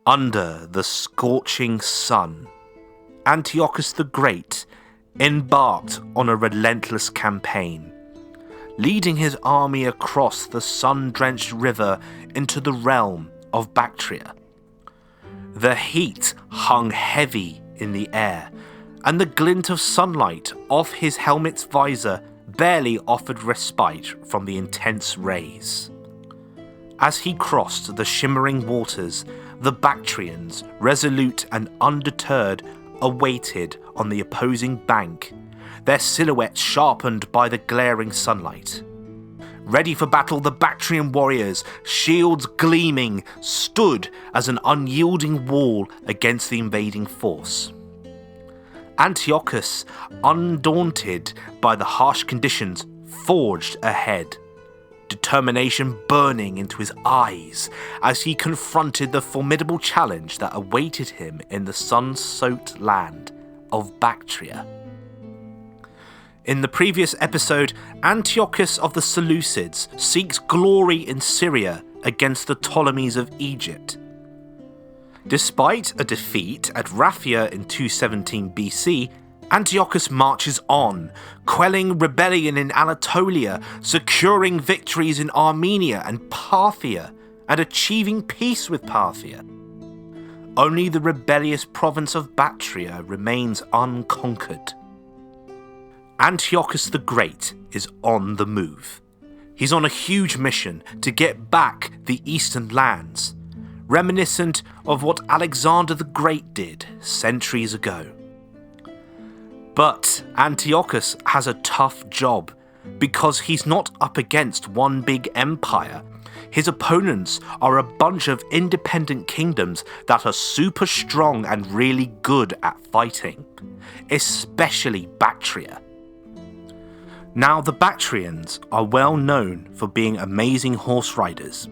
Under the scorching sun, Antiochus the Great embarked on a relentless campaign, leading his army across the sun-drenched river into the realm of Bactria. The heat hung heavy in the air, and the glint of sunlight off his helmet's visor barely offered respite from the intense rays. As he crossed the shimmering waters, the Bactrians, resolute and undeterred, awaited on the opposing bank, their silhouettes sharpened by the glaring sunlight. Ready for battle, the Bactrian warriors, shields gleaming, stood as an unyielding wall against the invading force. Antiochus, undaunted by the harsh conditions, forged ahead, determination burning into his eyes as he confronted the formidable challenge that awaited him in the sun-soaked land of Bactria. In the previous episode, Antiochus of the Seleucids seeks glory in Syria against the Ptolemies of Egypt. Despite a defeat at Raphia in 217 BC, Antiochus marches on, quelling rebellion in Anatolia, securing victories in Armenia and Parthia, and achieving peace with Parthia. Only the rebellious province of Bactria remains unconquered. Antiochus the Great is on the move. He's on a huge mission to get back the eastern lands, reminiscent of what Alexander the Great did centuries ago. But Antiochus has a tough job because he's not up against one big empire. His opponents are a bunch of independent kingdoms that are super strong and really good at fighting, especially Bactria. Now, the Bactrians are well known for being amazing horse riders.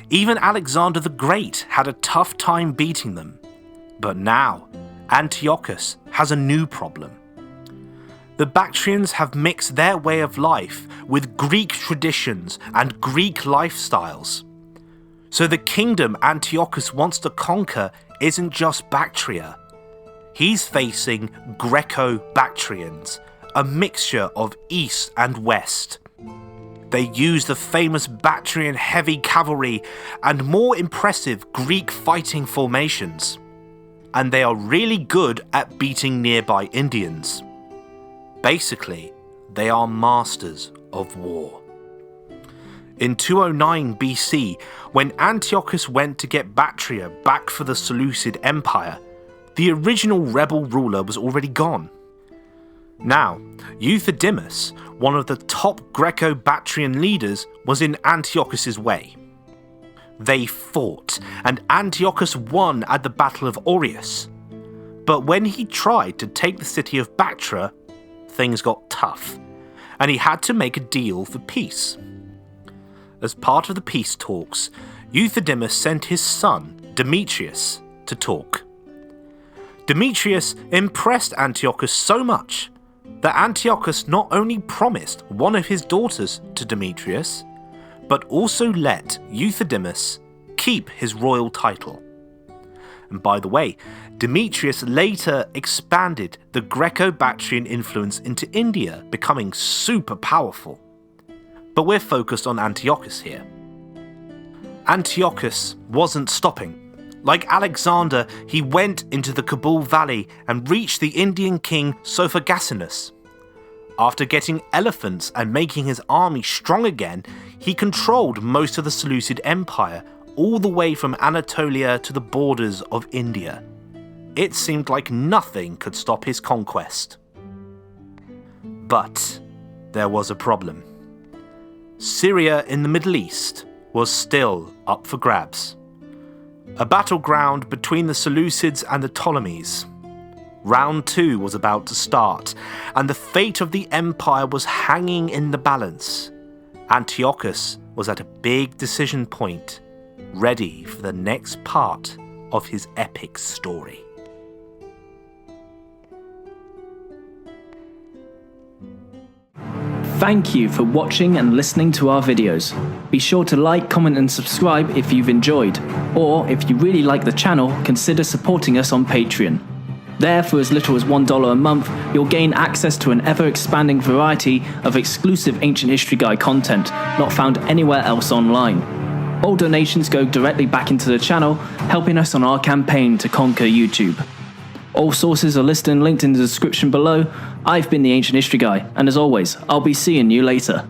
Even Alexander the Great had a tough time beating them. But now, Antiochus has a new problem. The Bactrians have mixed their way of life with Greek traditions and Greek lifestyles. So the kingdom Antiochus wants to conquer isn't just Bactria. He's facing Greco-Bactrians, a mixture of East and West. They use the famous Bactrian heavy cavalry and more impressive Greek fighting formations. And they are really good at beating nearby Indians. Basically, they are masters of war. In 209 BC, when Antiochus went to get Bactria back for the Seleucid Empire, the original rebel ruler was already gone. Now, Euthydemus, one of the top Greco-Bactrian leaders, was in Antiochus's way. They fought, and Antiochus won at the Battle of Aureus. But when he tried to take the city of Bactria, things got tough, and he had to make a deal for peace. As part of the peace talks, Euthydemus sent his son, Demetrius, to talk. Demetrius impressed Antiochus so much that Antiochus not only promised one of his daughters to Demetrius, but also let Euthydemus keep his royal title. And by the way, Demetrius later expanded the Greco-Bactrian influence into India, becoming super powerful. But we're focused on Antiochus here. Antiochus wasn't stopping. Like Alexander, he went into the Kabul Valley and reached the Indian king Sophogasinus. After getting elephants and making his army strong again, he controlled most of the Seleucid Empire, all the way from Anatolia to the borders of India. It seemed like nothing could stop his conquest. But there was a problem. Syria in the Middle East was still up for grabs. A battleground between the Seleucids and the Ptolemies. Round 2 was about to start, and the fate of the empire was hanging in the balance. Antiochus was at a big decision point, ready for the next part of his epic story. Thank you for watching and listening to our videos. Be sure to like, comment and subscribe if you've enjoyed. Or if you really like the channel, consider supporting us on Patreon. There, for as little as $1 a month, you'll gain access to an ever-expanding variety of exclusive Ancient History Guide content not found anywhere else online. All donations go directly back into the channel, helping us on our campaign to conquer YouTube. All sources are listed and linked in the description below. I've been the Ancient History Guy, and as always, I'll be seeing you later.